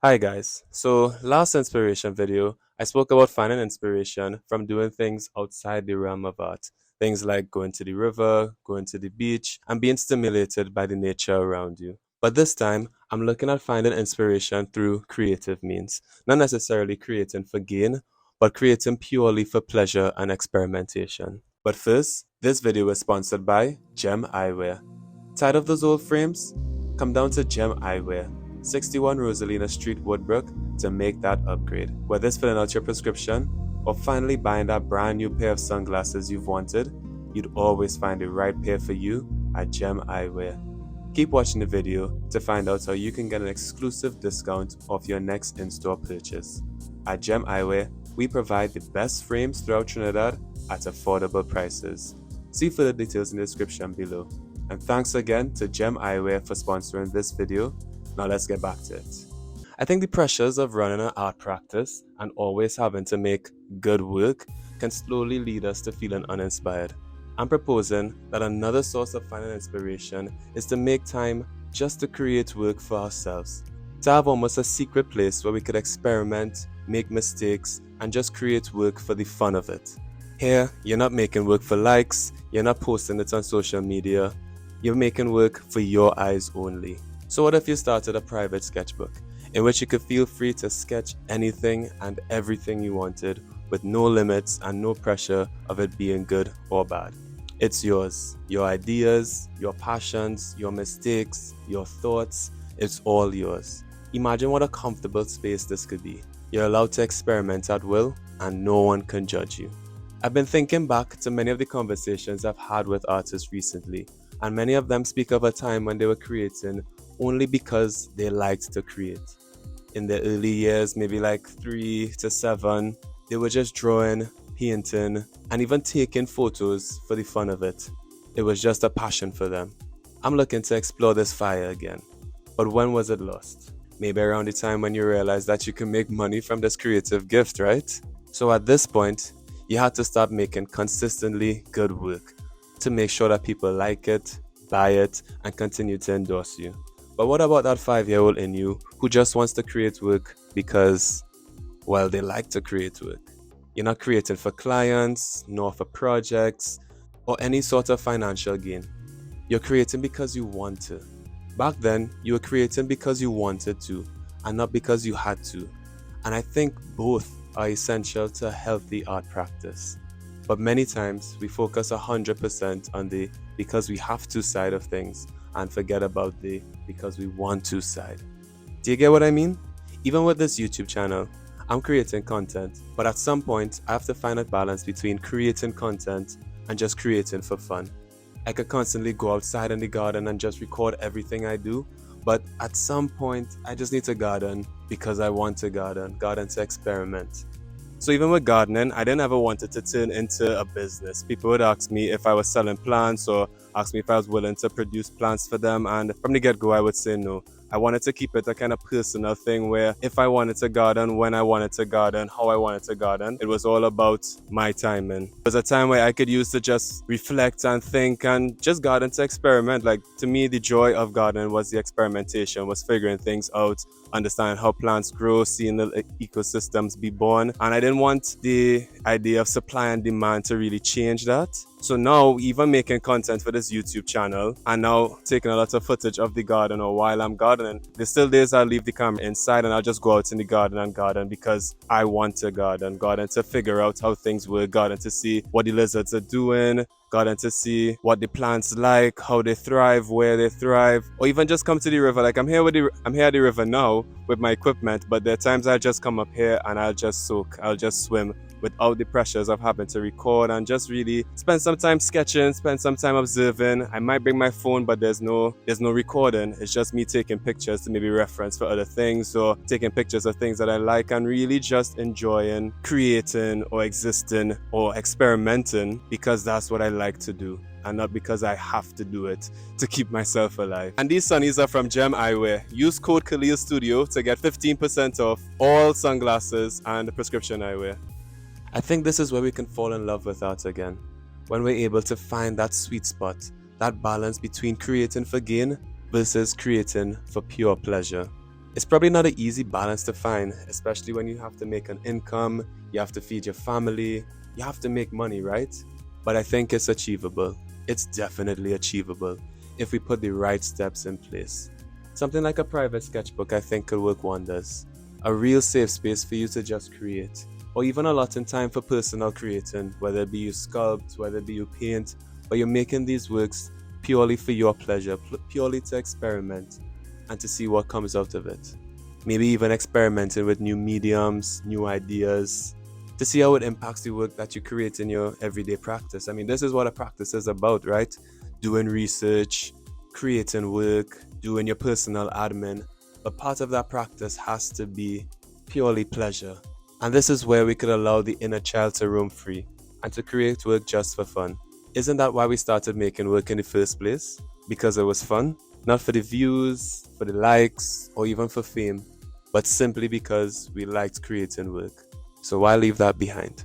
Hi guys. So last inspiration video, I spoke about finding inspiration from doing things outside the realm of art. Things like going to the river, going to the beach, and being stimulated by the nature around you. But this time, I'm looking at finding inspiration through creative means. Not necessarily creating for gain, but creating purely for pleasure and experimentation. But first, this video is sponsored by Gem Eyewear. Tired of those old frames? Come down to Gem Eyewear, 61 Rosalina Street, Woodbrook, to make that upgrade. Whether it's filling out your prescription or finally buying that brand new pair of sunglasses you've wanted, you'd always find the right pair for you at Gem Eyewear. Keep watching the video to find out how you can get an exclusive discount off your next in-store purchase. At Gem Eyewear, we provide the best frames throughout Trinidad at affordable prices. See further details in the description below. And thanks again to Gem Eyewear for sponsoring this video. Now let's get back to it. I think the pressures of running an art practice and always having to make good work can slowly lead us to feeling uninspired. I'm proposing that another source of finding inspiration is to make time just to create work for ourselves. To have almost a secret place where we could experiment, make mistakes, and just create work for the fun of it. Here, you're not making work for likes, you're not posting it on social media, you're making work for your eyes only. So what if you started a private sketchbook in which you could feel free to sketch anything and everything you wanted with no limits and no pressure of it being good or bad? It's yours. Your ideas, your passions, your mistakes, your thoughts, it's all yours. Imagine what a comfortable space this could be. You're allowed to experiment at will and no one can judge you. I've been thinking back to many of the conversations I've had with artists recently, and many of them speak of a time when they were creating only because they liked to create. In their early years, maybe like 3 to 7, they were just drawing, painting, and even taking photos for the fun of it. It was just a passion for them. I'm looking to explore this fire again. But when was it lost? Maybe around the time when you realized that you can make money from this creative gift, right? So at this point, you had to start making consistently good work to make sure that people like it, buy it, and continue to endorse you. But what about that 5-year-old in you who just wants to create work because, well, they like to create work? You're not creating for clients, nor for projects, or any sort of financial gain. You're creating because you want to. Back then, you were creating because you wanted to, and not because you had to. And I think both are essential to a healthy art practice. But many times, we focus 100% on the because we have to side of things and forget about the because we want to side. Do you get what I mean? Even with this YouTube channel, I'm creating content, but at some point, I have to find a balance between creating content and just creating for fun. I could constantly go outside in the garden and just record everything I do, but at some point, I just need to garden because I want to garden to experiment. So even with gardening, I didn't ever want it to turn into a business. People would ask me if I was selling plants or ask me if I was willing to produce plants for them, and from the get-go I would say no. I wanted to keep it a kind of personal thing where if I wanted to garden, when I wanted to garden, how I wanted to garden, it was all about my timing. It was a time where I could use to just reflect and think and just garden to experiment. Like, to me, the joy of gardening was the experimentation, was figuring things out, understanding how plants grow, seeing the ecosystems be born. And I didn't want the idea of supply and demand to really change that. So now, even making content for this YouTube channel and now taking a lot of footage of the garden or while I'm gardening, there's still days I'll leave the camera inside and I'll just go out in the garden and garden because I want to garden to figure out how things work, garden to see what the lizards are doing, garden to see what the plants like, how they thrive, where they thrive, or even just come to the river. Like I'm here at the river now with my equipment, but there are times I'll just come up here and I'll just soak, I'll just swim without the pressures of having to record and just really spend some time sketching, spend some time observing. I might bring my phone, but there's no recording. It's just me taking pictures to maybe reference for other things or taking pictures of things that I like and really just enjoying creating or existing or experimenting because that's what I like to do and not because I have to do it to keep myself alive. And these sunnies are from Gem Eyewear. Use code Kaleel Studio to get 15% off all sunglasses and prescription eyewear. I think this is where we can fall in love with art again, when we're able to find that sweet spot, that balance between creating for gain versus creating for pure pleasure. It's probably not an easy balance to find, especially when you have to make an income, you have to feed your family, you have to make money, right? But I think it's achievable. It's definitely achievable if we put the right steps in place. Something like a private sketchbook, I think, could work wonders. A real safe space for you to just create, or even allotting time for personal creating, whether it be you sculpt, whether it be you paint, but you're making these works purely for your pleasure, purely to experiment and to see what comes out of it. Maybe even experimenting with new mediums, new ideas, to see how it impacts the work that you create in your everyday practice. I mean, this is what a practice is about, right? Doing research, creating work, doing your personal admin. But part of that practice has to be purely pleasure. And this is where we could allow the inner child to roam free and to create work just for fun. Isn't that why we started making work in the first place? Because it was fun? Not for the views, for the likes, or even for fame, but simply because we liked creating work. So why leave that behind?